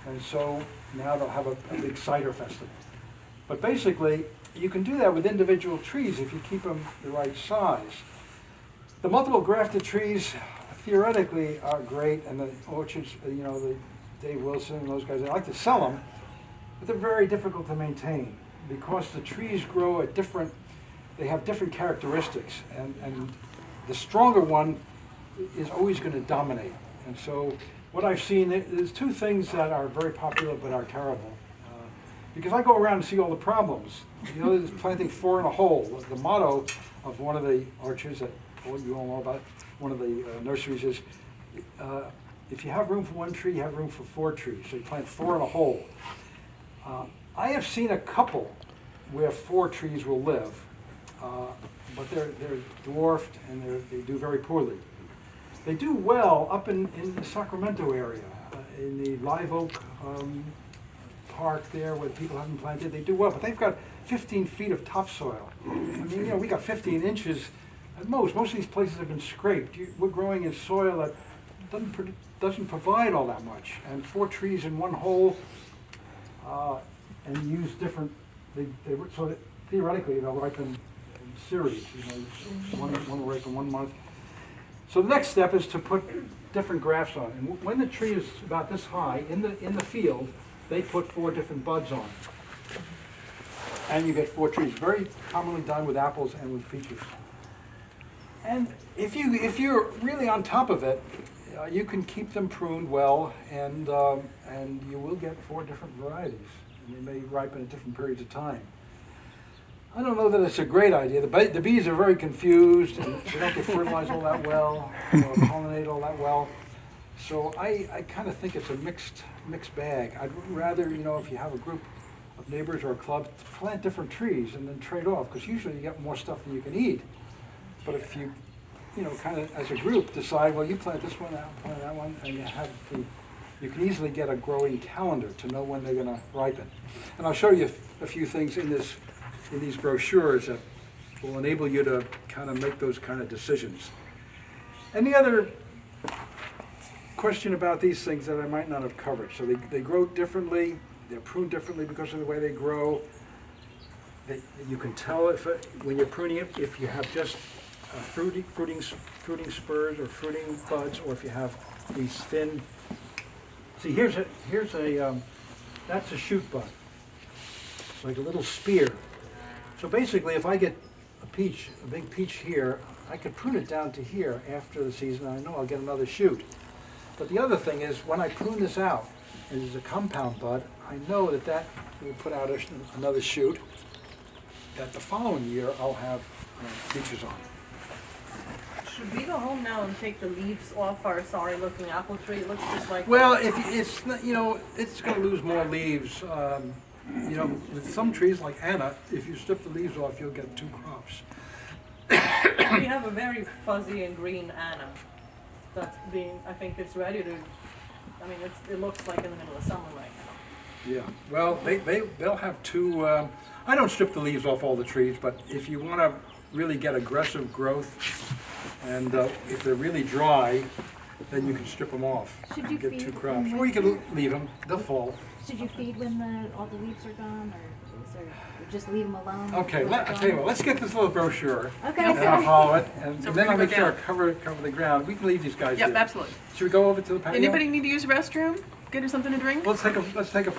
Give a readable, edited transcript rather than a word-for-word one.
And so now they'll have a big cider festival. But basically, you can do that with individual trees if you keep them the right size. The multiple grafted trees theoretically are great, and the orchards, the Dave Wilson and those guys, they like to sell them, but they're very difficult to maintain because the trees grow at different, they have different characteristics, and the stronger one is always going to dominate. And so what I've seen, there's two things that are very popular but are terrible. Because I go around and see all the problems. There's planting 4 in a hole. The motto of one of the orchards that you all know about, one of the nurseries is, if you have room for 1 tree, you have room for 4 trees. So you plant 4 in a hole. I have seen a couple where 4 trees will live, but they're dwarfed and they do very poorly. They do well up in the Sacramento area, in the Live Oak park there where people haven't planted. They do well, but they've got 15 feet of topsoil. I mean, we got 15 inches at most. Most of these places have been scraped. We're growing in soil that doesn't provide all that much. And 4 trees in 1 hole, and use different, so that theoretically they'll ripen in series. One will ripen 1 month. So the next step is to put different grafts on. And when the tree is about this high in the field, they put 4 different buds on. And you get 4 trees. Very commonly done with apples and with peaches. And if you're really on top of it, you can keep them pruned well, and you will get 4 different varieties. And they may ripen at different periods of time. I don't know that it's a great idea. The bees are very confused, and they don't get fertilized all that well, or pollinate all that well. So I kind of think it's a mixed bag. I'd rather, if you have a group of neighbors or a club, plant different trees and then trade off, because usually you get more stuff than you can eat. But if you, kind of as a group decide, well, you plant this one, I'll plant that one, and you can easily get a growing calendar to know when they're going to ripen. And I'll show you a few things in these brochures that will enable you to kind of make those kind of decisions. Any other question about these things that I might not have covered? So they grow differently, they're pruned differently because of the way they grow. You can tell when you're pruning it, if you have just fruiting spurs or fruiting buds, or if you have these thin. See, here's a that's a shoot bud. It's like a little spear. So basically, if I get a big peach here, I could prune it down to here after the season. I know I'll get another shoot. But the other thing is, when I prune this out, and it's a compound bud, I know that will put out another shoot, that the following year I'll have peaches on. Should we go home now and take the leaves off our sorry-looking apple tree? It looks just like... Well, if it's not, it's going to lose more leaves. With some trees like Anna, if you strip the leaves off, you'll get 2 crops. We have a very fuzzy and green Anna that's I think it's ready to, it looks like in the middle of summer right now. Yeah, well, they'll have 2, I don't strip the leaves off all the trees, but if you want to really get aggressive growth, and if they're really dry, then you can strip them off and get 2 crops. Or you can leave them, they'll fall. Should you feed when all the leaves are gone, or just leave them alone? Okay, I'll tell you what, let's get this little brochure. Okay. And I'll follow it, and So then we're I'll gonna make sure I go cover the ground. We can leave these guys Yep, here. absolutely. Should we go over to the patio? Anybody need to use the restroom? Get her something to drink? Let's take a